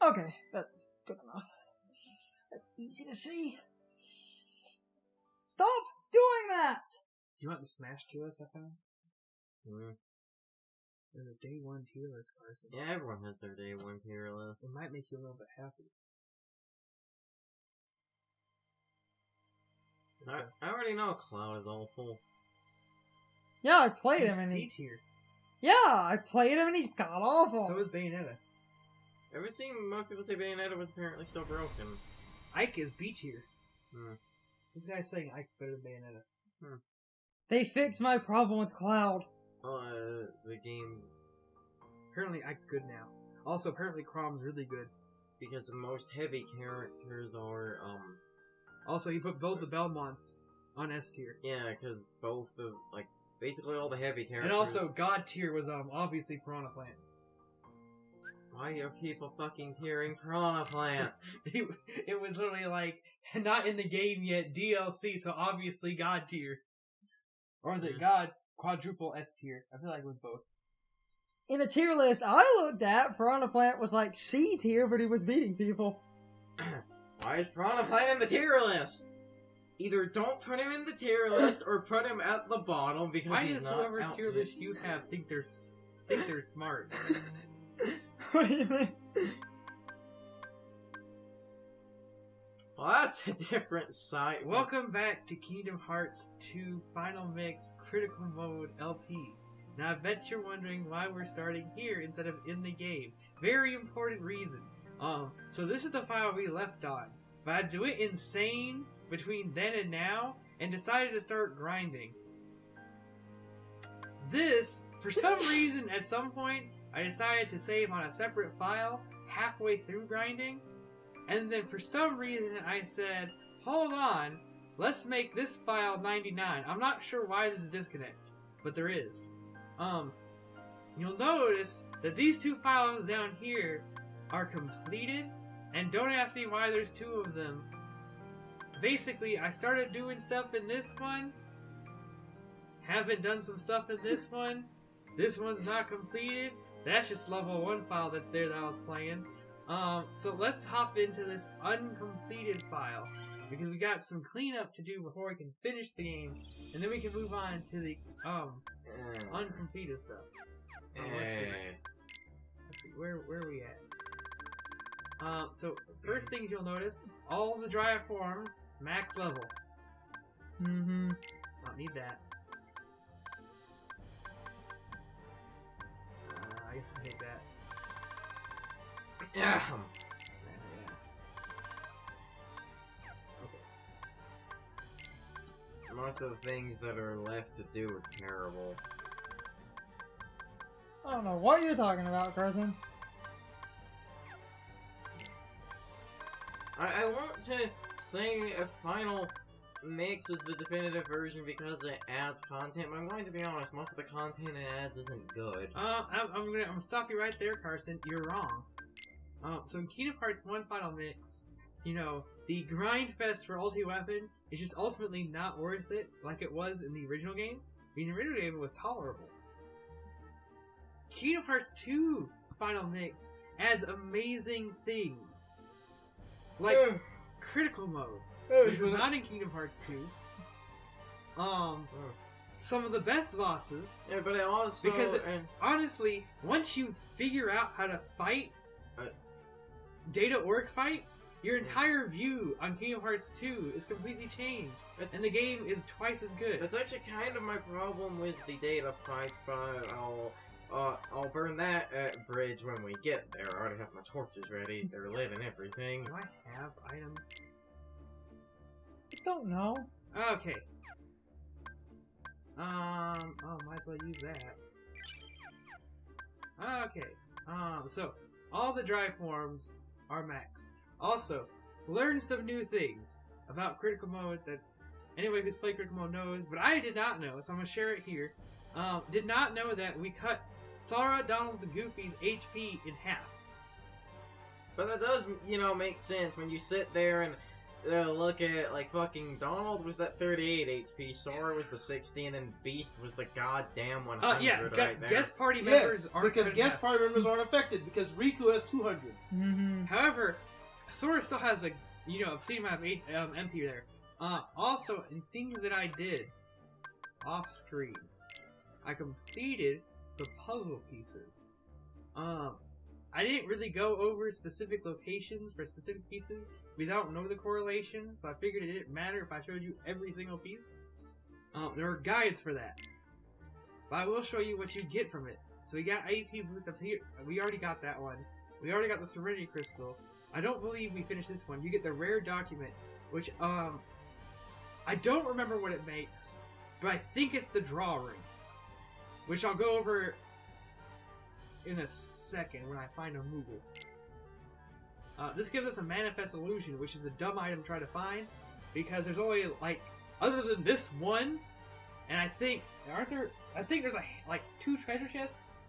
Okay, that's good enough. That's easy to see. Stop doing that! Do you want the Smash tier list I found? There's a day 1 tier list, Carson. Yeah, everyone has their day 1 tier list. It might make you a little bit happy. I already know Cloud is awful. Yeah, I played him He's and C he's... tier. Yeah, I played him and he's god awful. So is Bayonetta. Ever seen most people say Bayonetta was apparently still broken? Ike is B tier. This guy's saying Ike's better than Bayonetta. They fixed my problem with Cloud. The game... Apparently Ike's good now. Also, apparently Crom's really good. Because the most heavy characters are, Also, he put both the Belmonts on S tier. yeah, because both of, like, basically all the heavy characters... And also, God tier was, obviously Piranha Plant. Why are people fucking tearing Piranha Plant? It was literally like, not in the game yet, DLC, so obviously God tier. Or was it God quadruple S tier? I feel like it was both. In a tier list I looked at, Piranha Plant was like C tier, but he was beating people. Why is Piranha Plant in the tier list? Either don't put him in the tier list or put him at the bottom because Why he's does not whoever's out tier yet. list you have think they're smart? What do you mean? Well, that's a different site. Welcome back to Kingdom Hearts 2 Final Mix Critical Mode LP. Now I bet you're wondering why we're starting here instead of in the game. Very important reason. So this is the file we left on. But I went insane between then and now and decided to start grinding. This, for some reason, at some point, I decided to save on a separate file halfway through grinding. And then for some reason I said, hold on, let's make this file 99. I'm not sure why there's a disconnect, but there is. You'll notice that these two files down here are completed, and don't ask me why there's two of them. Basically, I started doing stuff in this one, haven't done some stuff in this one, this one's not completed. That's just level 1 file that's there that I was playing. So let's hop into this uncompleted file, because we got some cleanup to do before we can finish the game, and then we can move on to the uncompleted stuff. Let's see, where are we at? So first things you'll notice, all the dry forms max level. Don't need that. I guess we take that. Yeah. Most of the things that are left to do are terrible. I don't know what you're talking about, Carson. I want to say a final mix is the definitive version because it adds content, but I'm going to be honest, most of the content it adds isn't good. I'm gonna stop you right there, Carson. You're wrong. So in Kingdom Hearts 1 Final Mix, you know, the grind fest for Ulti-Weapon is just ultimately not worth it like it was in the original game. Because in the original game it was tolerable. Kingdom Hearts 2 Final Mix adds amazing things. Like Critical Mode, which was not in Kingdom Hearts 2. Some of the best bosses. Yeah, but it also... Because, honestly, once you figure out how to fight Data Orc fights, your entire view on Kingdom Hearts 2 is completely changed. And the game is twice as good. That's actually kind of my problem with the data fights, but I'll burn that bridge when we get there. I already have my torches ready. They're lit and everything. Do I have items? I don't know. Okay. Might as well use that. Okay. So, all the dry forms are maxed. Also, learn some new things about Critical Mode that anyone who's played Critical Mode knows, but I did not know, so I'm going to share it here. Did not know that we cut Sora, Donald's, and Goofy's HP in half. But that does, you know, make sense when you sit there and look at, like, fucking Donald was that 38 HP, Sora was the 60, and then Beast was the goddamn 100 yeah, right there. guest party members Yes, aren't because gonna guest have- party members aren't affected, because Riku has 200. Mm-hmm. However, Sora still has a obscene amount of MP there. Also, in things that I did off screen, I completed the puzzle pieces. I didn't really go over specific locations for specific pieces because I don't know the correlation, so I figured it didn't matter if I showed you every single piece. There are guides for that, but I will show you what you get from it. So we got AP boost up here. We already got that one. We already got the Serenity Crystal. I don't believe we finished this one. You get the rare document, which I don't remember what it makes, but I think it's the draw ring, which I'll go over in a second when I find a Moogle. This gives us a Manifest Illusion, which is a dumb item to try to find, because there's only, like, other than this one, and I think there's, like, 2 treasure chests?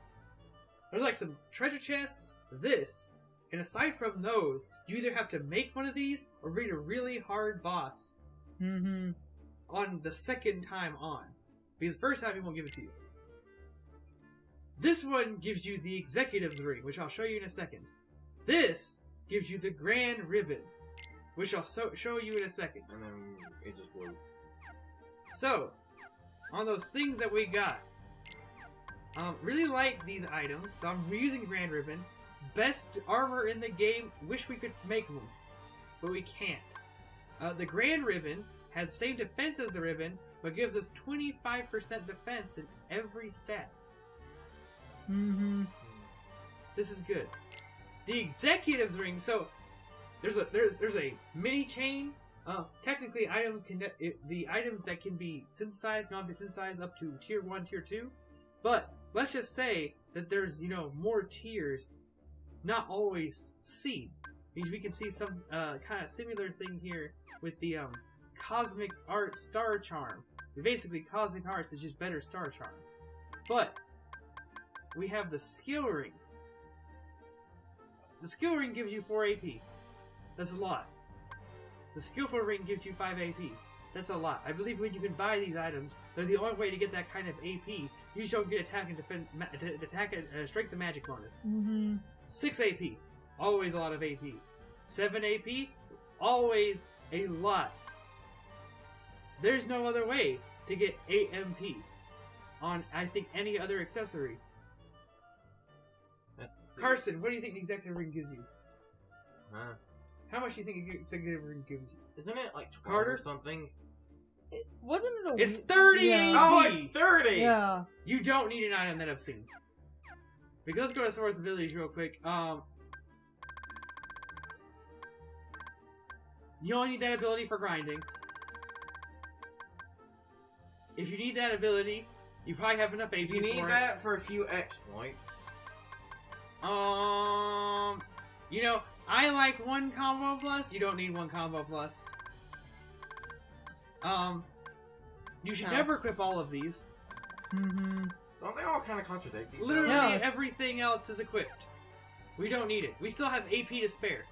There's, like, some treasure chests, this, and aside from those, you either have to make one of these, or beat a really hard boss on the second time on. Because the first time he won't give it to you. This one gives you the Executive's Ring, which I'll show you in a second. This gives you the Grand Ribbon, which I'll show you in a second. And then it just loops. So, on those things that we got, really like these items, so I'm reusing Grand Ribbon. Best armor in the game, wish we could make them, but we can't. The Grand Ribbon has the same defense as the ribbon, but gives us 25% defense in every stat. This is good. The Executive's Ring, so there's a mini chain. Technically, the items that can be synthesized can be synthesized up to tier 1, tier 2. But let's just say that there's more tiers, not always C. Because we can see some kind of similar thing here with the Cosmic Art Star Charm. Basically, Cosmic Arts is just better Star Charm. But we have the Skill Ring. The Skill Ring gives you 4 AP. That's a lot. The Skillful Ring gives you 5 AP. That's a lot. I believe when you can buy these items, they're the only way to get that kind of AP. You just don't get attack and defend, attack and strength and magic bonus. 6 AP, always a lot of AP. 7 AP, always a lot. There's no other way to get 8 MP on, I think, any other accessory. That's Carson, what do you think the Executive Ring gives you? Huh? How much do you think the Executive Ring gives you? Isn't it like 12 Carter? or something? Wasn't it a It's 30 Yeah. AP! Oh, it's 30! Yeah. You don't need an item that I've seen. Because let's go to Sora's abilities real quick. You only need that ability for grinding. If you need that ability, you probably have enough AP You need for that for a few exploits. it. I like 1 combo plus. You don't need 1 combo plus. You should No. never equip all of these. Don't they all kind of contradict each Literally other? Yeah. everything else is equipped. We don't need it. We still have AP to spare.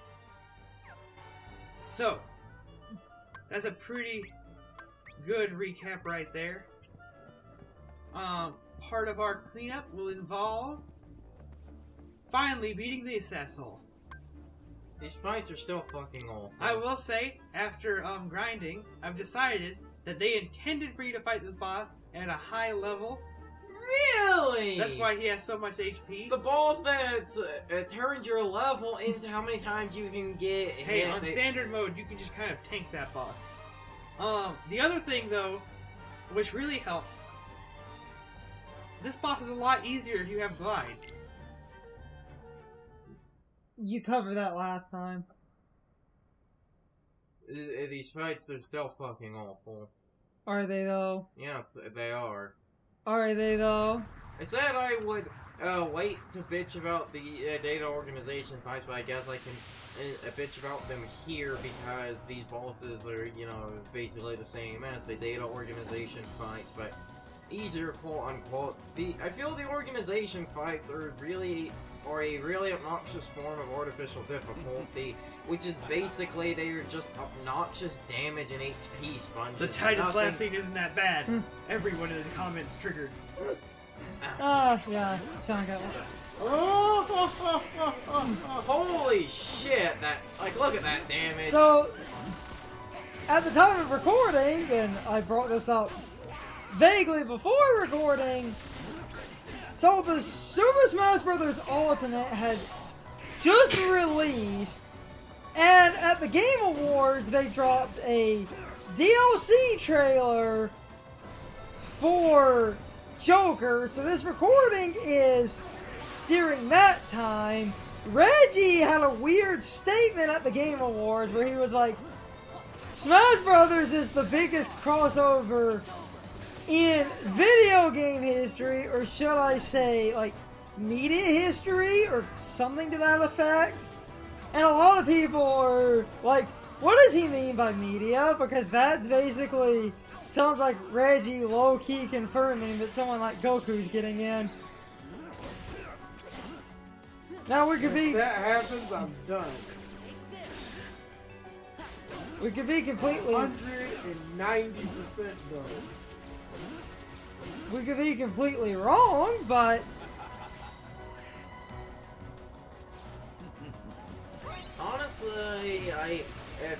So, that's a pretty good recap right there. Part of our cleanup will involve finally beating the assassin. These fights are still fucking awful. I will say, after grinding, I've decided that they intended for you to fight this boss at a high level. Really? That's why he has so much HP. The boss that turns your level into how many times you can get Hey, hit. on standard mode, you can just kind of tank that boss. The other thing, though, which really helps, this boss is a lot easier if you have Glide. You covered that last time. These fights are still fucking awful. Are they though? Yes, they are. Are they though? I said I would wait to bitch about the data organization fights, but I guess I can bitch about them here because these bosses are, basically the same as the data organization fights, but easier, quote unquote. I feel the organization fights are really or a really obnoxious form of artificial difficulty, which is basically they're just obnoxious damage and HP sponges. The Titus slap scene isn't that bad. Everyone in the comments triggered. Yeah, Sean got one. Holy shit! Look at that damage. So, at the time of recording, and I brought this up vaguely before recording, so the Super Smash Bros. Ultimate had just released, and at the Game Awards they dropped a DLC trailer for Joker. So this recording is during that time. Reggie had a weird statement at the Game Awards where he was like, Smash Brothers is the biggest crossover in video game history, or should I say, like, media history, or something to that effect. And a lot of people are like, what does he mean by media? Because that's basically, sounds like Reggie low-key confirming that someone like Goku's getting in. Now we could be... If that happens, I'm done. We could be completely... 190% done. We could be completely wrong, but... Honestly, I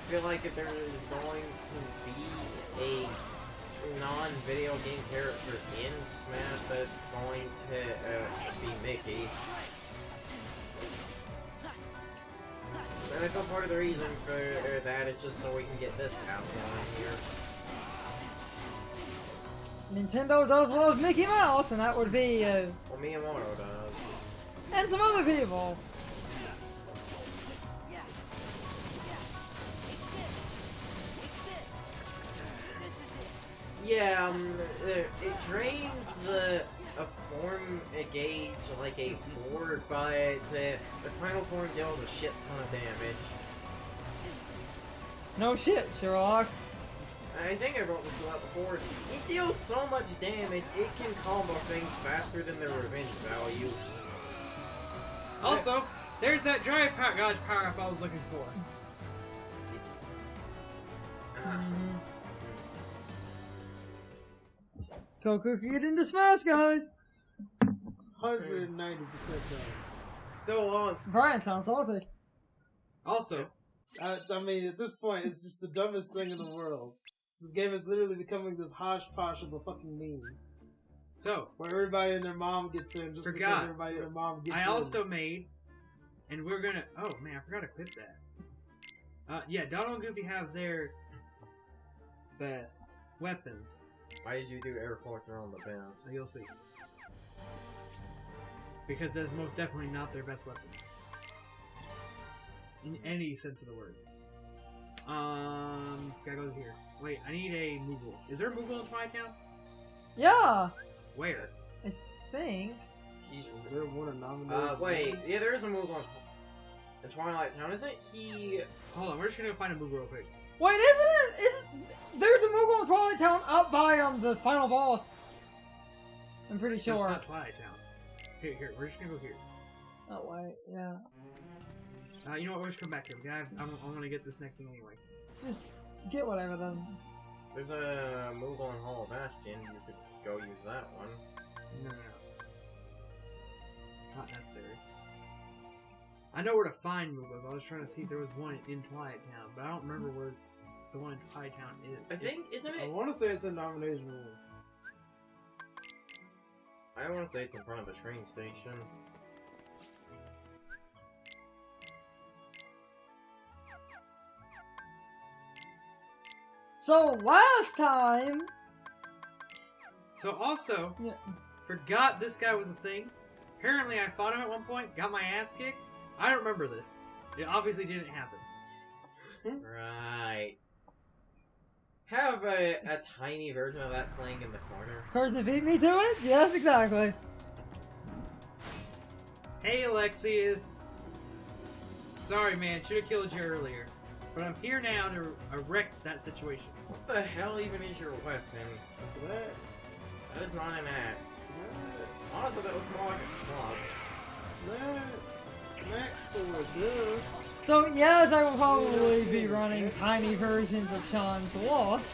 feel like if there is going to be a non-video game character in Smash, that's going to be Mickey. And I feel part of the reason for that is just so we can get this house on here. Nintendo does love Mickey Mouse, and that would be, Well, Miyamoto does. and some other people. Yeah, it drains a form gauge like a board, but the final form deals a shit ton of damage. No shit, Sherlock. I think I brought this up before. It deals so much damage, it can combo things faster than their revenge value. Also, there's that drive gauge power-up I was looking for. Goku can get into Smash, guys. 190% done. So, Brian sounds salty. Also, I mean, at this point, it's just the dumbest thing in the world. This game is literally becoming this hodgepodge of a fucking meme. so, Where everybody and their mom gets in just because Forgot. everybody and their mom gets in. I also made, and we're gonna, oh man, I forgot to clip that. Yeah, Donald and Goofy have their best weapons. why did you do air quotes around the best? You'll see. Because that's most definitely not their best weapons. In any sense of the word. Gotta go here. Wait, I need a Moogle. Is there a Moogle in Twilight Town? Yeah, Where? I think. He's Is there one nominated? wait, yeah, there is a move on in Twilight Town, isn't he? Hold on, we're just gonna go find a Moogle real quick. Wait, there's a Moogle in Twilight Town up by the final boss. I'm pretty That's sure. not Twilight Town. Here, we're just gonna go here. Oh wait, yeah. You know what, we'll just come back here. Guys, I'm gonna get this next thing anyway. Just get whatever then. There's a move on Hall of Bastion. You could go use that one. No. Not necessary. I know where to find Moogles. I was trying to see if there was one in Twilight Town, but I don't remember where the one in Twilight Town is. I think, isn't I it? want to say it's a nomination room. I want to say it's in front of the train station. So last time, So also, yeah. forgot this guy was a thing. Apparently I fought him at one point, got my ass kicked. I don't remember this. It obviously didn't happen. Right. Have a tiny version of that playing in the corner. Carson beat me to it? Yes, exactly. Hey Alexius. Sorry man, should have killed you earlier. But I'm here now to wreck that situation. What the hell even is your weapon? It's an axe. That is not an axe. It's an axe. Honestly, that looks more like a club. It's It's Max Sword, duh. So yes, I will probably be running tiny versions of Sean's Lost.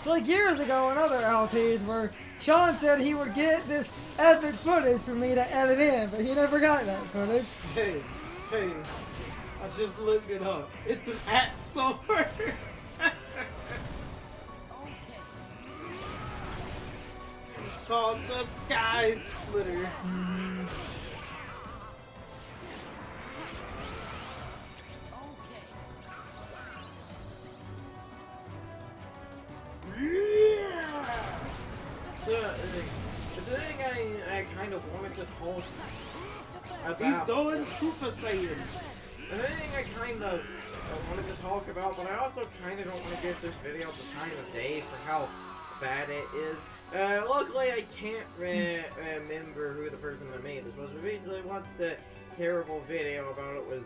So like years ago in other LPs where Sean said he would get this epic footage for me to edit in, but he never got that footage. Hey, I just looked it up. It's an axe sword. It's called the Sky Splitter. The thing I kind of wanted to talk about. He's going Super Saiyan. The thing I kind of wanted to talk about, but I also kind of don't want to give this video the time of day for how bad it is. Luckily, I can't remember who the person that made this was, but basically watched a terrible video about it. Was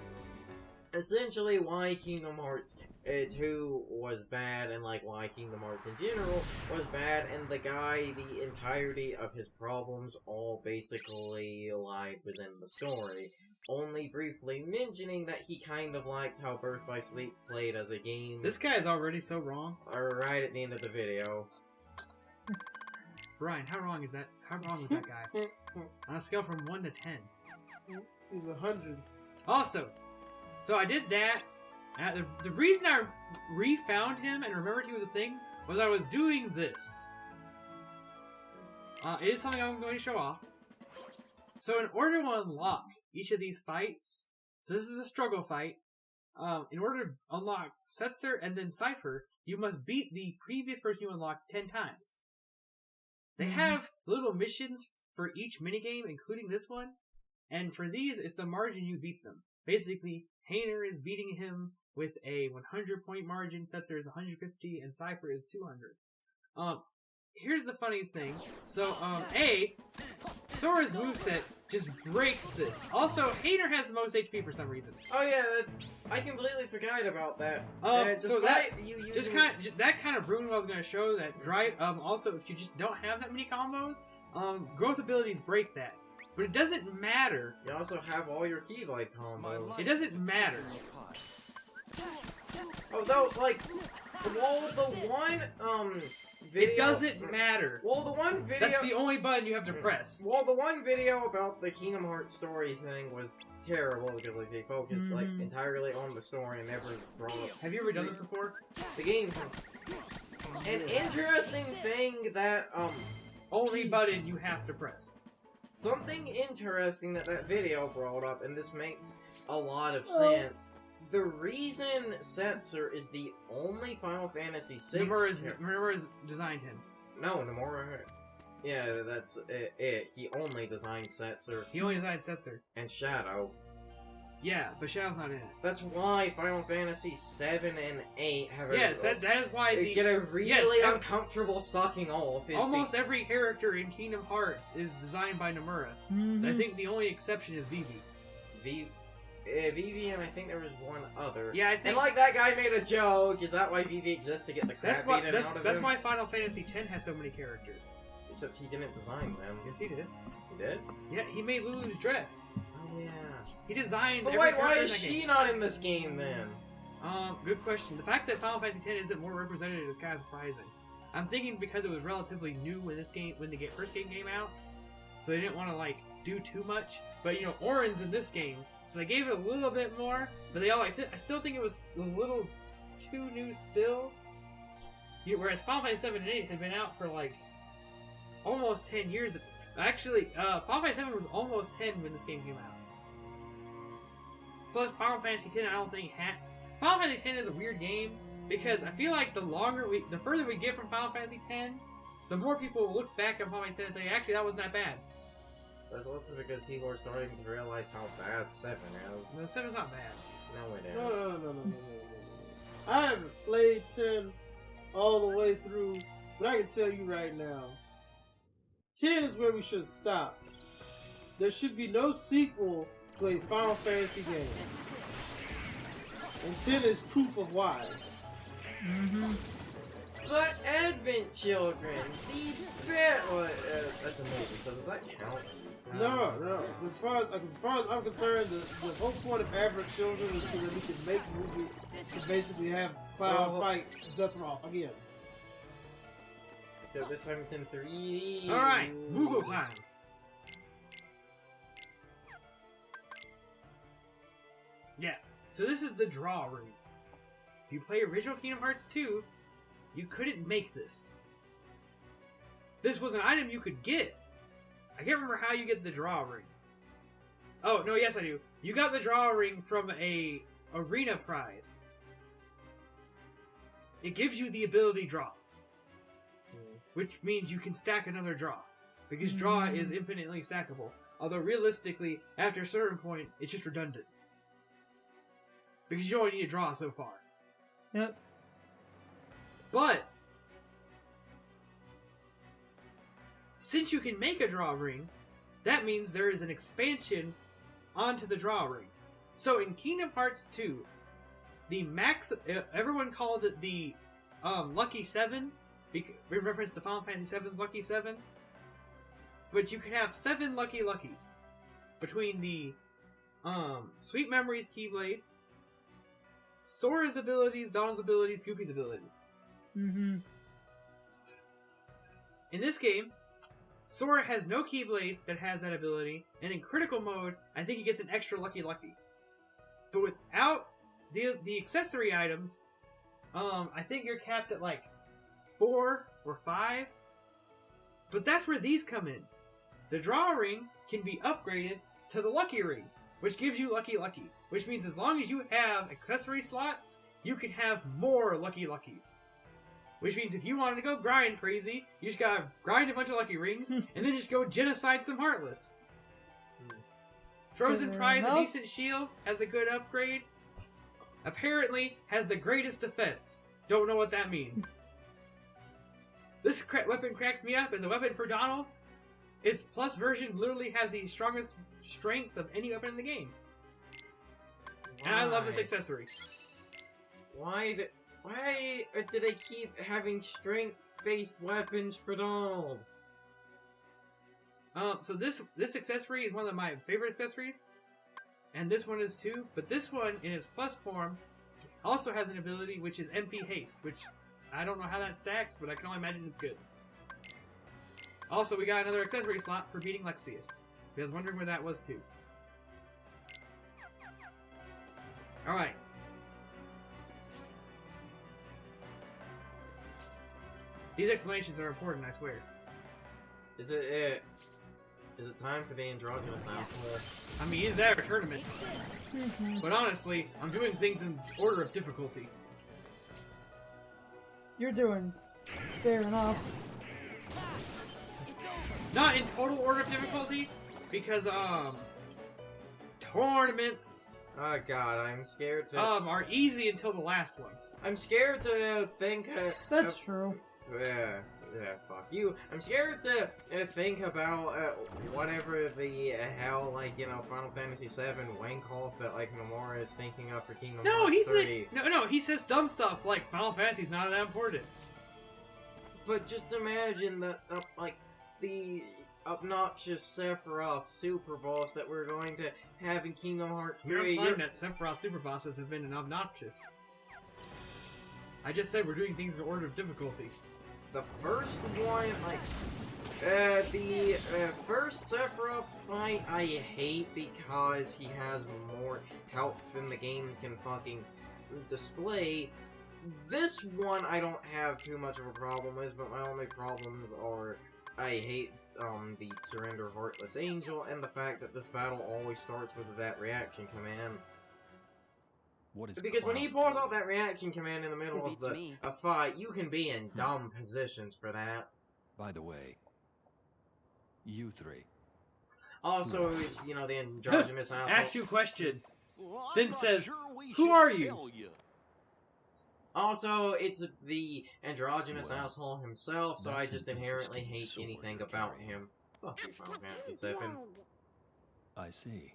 essentially why Kingdom Hearts 2 was bad, and like why Kingdom Hearts in general was bad, and the guy, the entirety of his problems all basically like within the story. Only briefly mentioning that he kind of liked how Birth by Sleep played as a game. This guy is already so wrong. Right at the end of the video. Brian, how wrong is that? How wrong was that guy? On a scale from 1 to 10. He's 100. Also, so I did that. The reason I refound him and remembered he was a thing was I was doing this. It is something I'm going to show off. So in order to unlock each of these fights, so this is a struggle fight, in order to unlock Setzer and then Cypher, you must beat the previous person you unlocked 10 times. They have little missions for each minigame, including this one, and for these, it's the margin you beat them. Basically, Hayner is beating him with a 100-point margin, Setzer is 150, and Cypher is 200. Here's the funny thing. So, Sora's moveset just breaks this. Also, Hayner has the most HP for some reason. Oh yeah, I completely forgot about that. So that that kind of ruined what I was going to show. That drive. Also, if you just don't have that many combos, growth abilities break that. But it doesn't matter. You also have all your Keyblade combos. It doesn't matter. Although, like, well, the one video. It doesn't matter. Well, the one video. That's the only button you have to press. Well, the one video about the Kingdom Hearts story thing was terrible because like they focused like entirely on the story and never brought up. Have you ever done this before? The game. An interesting thing that Only button you have to press. Something interesting that video brought up, and this makes a lot of sense. The reason Setzer is the only Final Fantasy VI... Nomura designed him. No, Nomura... Yeah, that's it. He only designed Setzer. He only designed Setzer. And Shadow. Yeah, but Shadow's not in it. That's why Final Fantasy 7 and 8 have Yes, that is why they get a really uncomfortable sucking off. Almost every character in Kingdom Hearts is designed by Nomura. I think the only exception is Vivi. Vivi, and I think there was one other. Yeah, I think... And like that guy made a joke, is that why Vivi exists, to get the crap beaten out of him? That's why Final Fantasy X has so many characters. Except he didn't design them. Yes, he did. He did? Yeah, he made Lulu's dress. Oh, yeah. He designed But wait, why is she not in this game, then? Good question. The fact that Final Fantasy X isn't more represented is kind of surprising. I'm thinking because it was relatively new when this game, when the first game came out, so they didn't want to, like, do too much. But, you know, Auron's in this game, so they gave it a little bit more, but they all like I still think it was a little too new still. Whereas Final Fantasy 7 and 8 had been out for, like, almost 10 years. Actually, Final Fantasy 7 was almost 10 when this game came out. Plus, Final Fantasy X, I don't think Final Fantasy X is a weird game because I feel like the further we get from Final Fantasy X, the more people will look back on Final Fantasy X and say, actually, that wasn't that bad. That's also because people are starting to realize how bad 7 is. No, 7's not bad. No, it is. No. I haven't played 10 all the way through, but I can tell you right now, 10 is where we should stop. There should be no sequel to a Final Fantasy game. And 10 is proof of why. Mm-hmm. But Advent Children, the best. Well, that's a movie, so does that count? No. As far as I'm concerned, the whole point of Advent Children is so that we can make movies to basically have Cloud fight Sephiroth again. So this time it's in 3D. Alright, Google time. Yeah, so this is the draw room. If you play original Kingdom Hearts 2, you couldn't make this. This was an item you could get. I can't remember how you get the draw ring. Oh, no, yes I do. You got the draw ring from a arena prize. It gives you the ability draw. Which means you can stack another draw. Because draw is infinitely stackable. Although realistically, after a certain point, it's just redundant. Because you only need a draw so far. Yep. But since you can make a draw ring, that means there is an expansion onto the draw ring. So in Kingdom Hearts 2, the max, everyone called it the Lucky 7, in reference to Final Fantasy VII's Lucky 7. But you can have 7 Lucky Luckies between the Sweet Memories Keyblade, Sora's abilities, Donald's abilities, Goofy's abilities. Mm-hmm. In this game, Sora has no Keyblade that has that ability, and in critical mode, I think he gets an extra Lucky Lucky. But without the accessory items, I think you're capped at like 4 or 5. But that's where these come in. The draw ring can be upgraded to the Lucky Ring, which gives you Lucky Lucky. Which means as long as you have accessory slots, you can have more Lucky Luckies. Which means if you wanted to go grind crazy, you just gotta grind a bunch of Lucky Rings, and then just go genocide some Heartless. Frozen Prize, a decent shield, has a good upgrade. Apparently, has the greatest defense. Don't know what that means. This weapon cracks me up as a weapon for Donald. Its plus version literally has the strongest strength of any weapon in the game. And I love this accessory. Why do they keep having strength-based weapons for Donald? So this accessory is one of my favorite accessories. And this one is too. But this one, in its plus form, also has an ability which is MP Haste, which I don't know how that stacks, but I can only imagine it's good. Also, we got another accessory slot for beating Lexius. I was wondering where that was too. Alright. These explanations are important, I swear. Is it time for the androgynous asshole? I mean, either that or tournaments. But honestly, I'm doing things in order of difficulty. You're doing fair enough. Not in total order of difficulty, because, tournaments... Oh god, I'm scared to... are easy until the last one. I'm scared to think... That's true. Yeah, fuck you. I'm scared to think about whatever the hell, like, you know, Final Fantasy VII wank off that, like, Nomura is thinking of for Kingdom Hearts 3. No, he says dumb stuff like Final Fantasy's not that important. But just imagine that, like, the obnoxious Sephiroth super boss that we're going to have in Kingdom Hearts 3. You're implying that Sephiroth super bosses have been obnoxious. I just said we're doing things in order of difficulty. The first one, like, the first Sephiroth fight I hate because he has more health than the game can fucking display. This one I don't have too much of a problem with, but my only problems are I hate the Surrender of Heartless Angel and the fact that this battle always starts with that reaction command. Because when he pulls out that reaction command in the middle of a fight, you can be in dumb positions for that. By the way, you three. Also, it's, you know, the androgynous asshole. Asks you a question, then says, "Who are you?" Also, it's the androgynous asshole himself, so I just inherently hate anything about him. Fuck you, Final Fantasy VII. I see.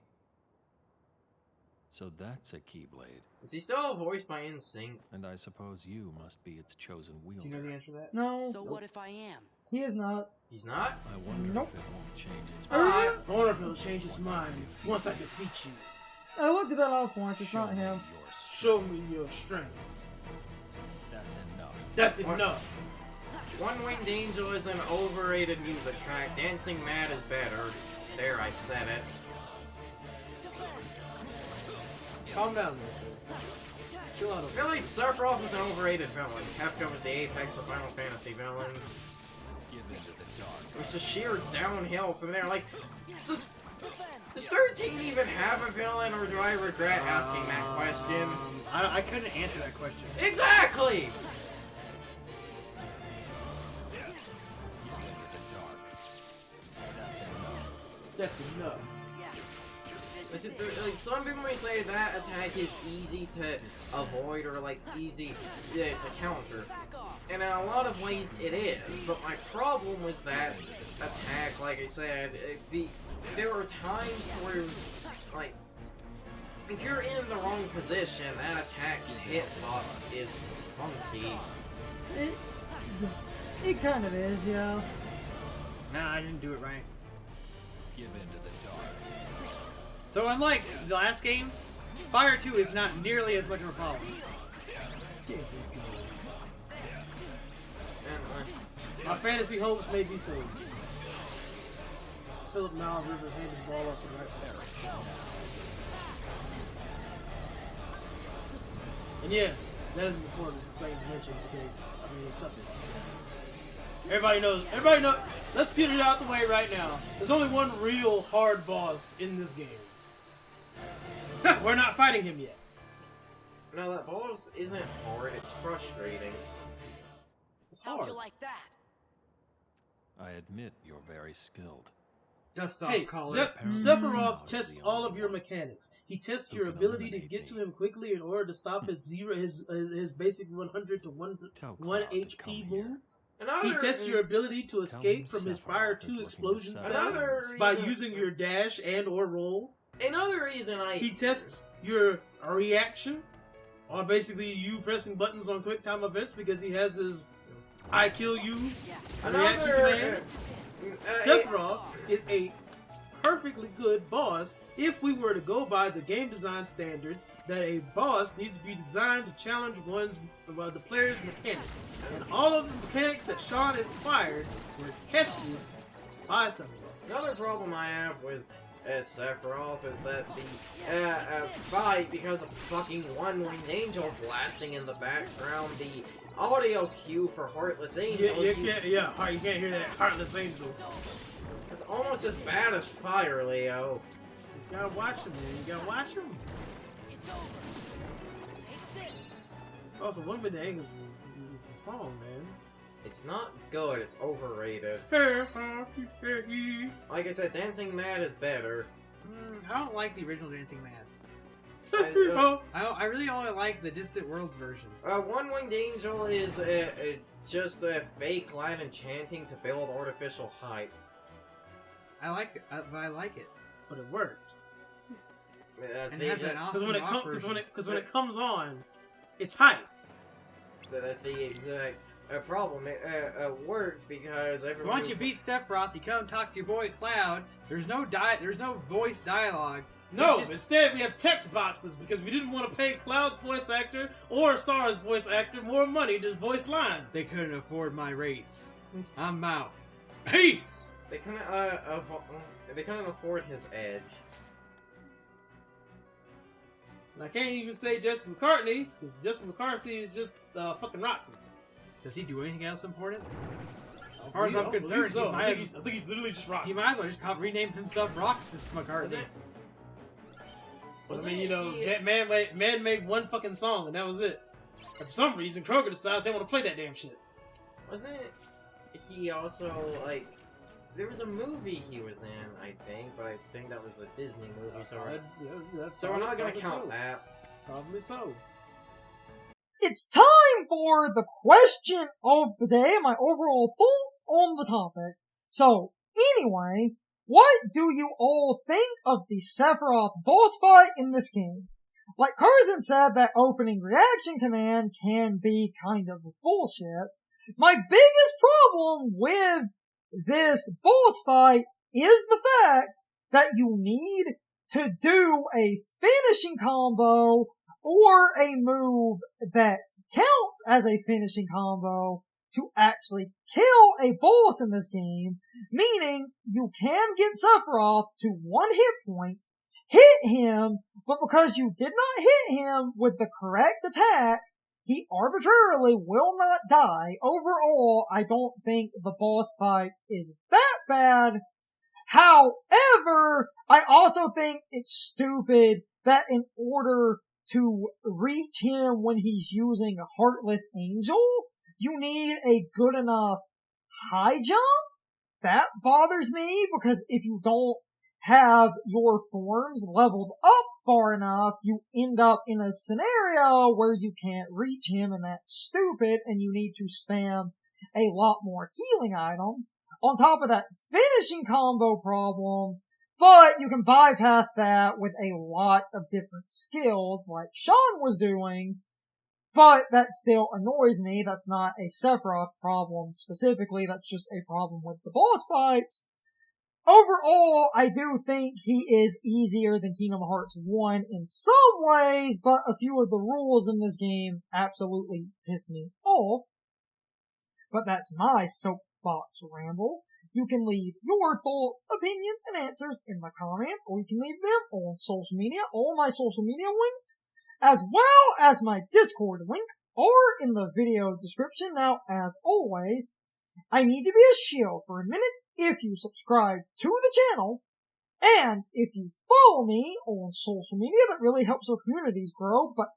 So that's a Keyblade. Is he still voiced by NSYNC? And I suppose you must be its chosen Do you know the wielder. answer to that? No, So what if I am? he is not. He's not? I wonder Nope. if it won't change its Alright. I wonder if it'll change his mind once I defeat you. I looked at that off point. It's Show not me him. your strength. Show me your strength. That's enough. That's What? enough. One Winged Angel is an overrated music track. Dancing Mad is better. There, I said it. Calm down there, sir. Chill out. Really? Sephiroth is an overrated villain. Capcom is the apex of Final Fantasy villains. Give into the dark. It was just sheer downhill from there. Like, does 13 even have a villain, or do I regret asking that question? I couldn't answer that question. Exactly! Give into the dark. That's enough. That's enough. Like, some people may say that attack is easy to avoid, or like easy to counter. And in a lot of ways it is, but my problem with that attack, like I said, there are times where, like, if you're in the wrong position, that attack's hitbox is funky. It kind of is, yeah. Nah, I didn't do it right. Give into the dark. So unlike the last game, Fire 2 is not nearly as much of a problem. And, My fantasy hopes may be saved. Philip Nile Rivers handed the ball off to the right player. And yes, that is an important thing to mention because, I mean, it's something. Everybody knows. Let's get it out the way right now. There's only one real hard boss in this game. We're not fighting him yet. no, that boss isn't hard, it's frustrating. It's How'd hard. you like that? I admit you're very skilled. Just Hey, soft color. Sephiroth tests all of your mechanics. He tests your ability to get to him quickly in order to stop his basic 100 to 1 Tell 1 Cloud to HP come move. here. He tests your ability to escape from his Sephiroth Fire is 2 looking explosions to Another settle. by reason- using your dash and or roll. Another reason He tests your reaction, or basically you pressing buttons on quick time events because he has his I kill you reaction command. Sephiroth is a perfectly good boss if we were to go by the game design standards that a boss needs to be designed to challenge the player's mechanics. And all of the mechanics that Sean has acquired were tested by Sephiroth. Another problem I have with Sephiroth is that the fight, because of fucking One Winged Angel blasting in the background, the audio cue for Heartless Angel, You can't hear that Heartless Angel. it's almost as bad as Fire, Leo. You gotta watch him, man. You gotta watch him. Also, One Minute Angel is the song, man. It's not good, it's overrated. Like I said, Dancing Mad is better. I don't like the original Dancing Mad. I, I really only like the Distant Worlds version. One Winged Angel is just a fake line enchanting to build artificial hype. I like it, but I like it. But it worked. That's And the it has an exact, awesome rock Because version. when it comes on, it's hype. that's the exact problem. It worked because So everyone. once you beat Sephiroth, you come talk to your boy Cloud. There's no voice dialogue. No, It's just- instead we have text boxes because we didn't want to pay Cloud's voice actor or Sara's voice actor more money to voice lines. They couldn't afford my rates. I'm out. Peace. They couldn't afford his edge. And I can't even say Justin McCartney because Justin McCartney is just fucking Roxas. Does he do anything else important? As far as I'm concerned, I think he's literally just Roxas. he might as well just rename himself Roxas McCartney. I mean, you know, man made one fucking song and that was it. And for some reason, Kroger decides they want to play that damn shit. Wasn't he also, like, there was a movie he was in, I think, but I think that was a Disney movie, so we're not gonna count that. Probably so. It's time for the question of the day, my overall thoughts on the topic. So, anyway, what do you all think of the Sephiroth boss fight in this game? Like Carson said, that opening reaction command can be kind of bullshit. My biggest problem with this boss fight is the fact that you need to do a finishing combo or a move that counts as a finishing combo to actually kill a boss in this game, meaning you can get Sephiroth to 1 hit point, hit him, but because you did not hit him with the correct attack, he arbitrarily will not die. Overall, I don't think the boss fight is that bad. However, I also think it's stupid that in order to reach him when he's using Heartless Angel, you need a good enough high jump. That bothers me because if you don't have your forms leveled up far enough, you end up in a scenario where you can't reach him, and that's stupid, and you need to spam a lot more healing items. On top of that finishing combo problem, but you can bypass that with a lot of different skills like Sean was doing, but that still annoys me. That's not a Sephiroth problem specifically, that's just a problem with the boss fights. Overall, I do think he is easier than Kingdom Hearts 1 in some ways, but a few of the rules in this game absolutely piss me off. But that's my soapbox ramble. You can leave your thoughts, opinions, and answers in the comments, or you can leave them on social media. All my social media links, as well as my Discord link, are in the video description. Now, as always, I need to be a shill for a minute if you subscribe to the channel, and if you follow me on social media. That really helps our communities grow. But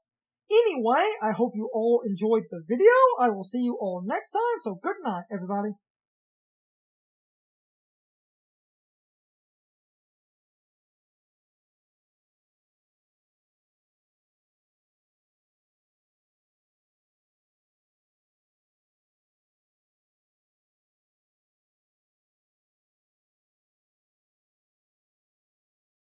anyway, I hope you all enjoyed the video. I will see you all next time, so good night, everybody.